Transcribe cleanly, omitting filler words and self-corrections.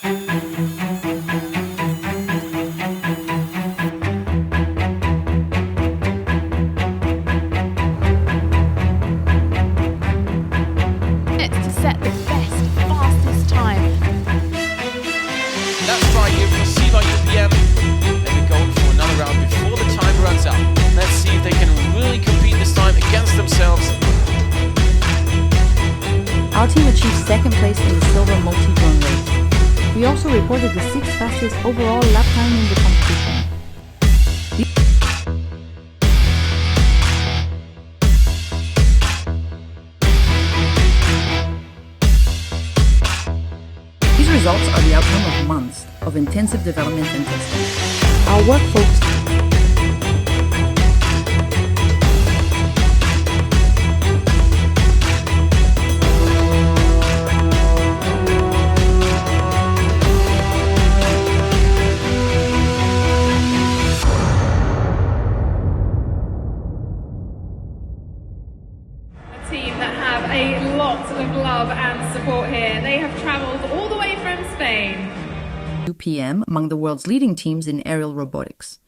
To set the best, fastest time. That's right, you've received our UPM. They will go for another round before the time runs out. Let's see if they can really compete this time against themselves. Our team achieved second place in the silver multi-run race. We also recorded the 6th fastest overall lap time in the competition. These results are the outcome of months of intensive development and testing. Our work focused team that have a lot of love and support here. They have travelled all the way from Spain. UPM among the world's leading teams in aerial robotics.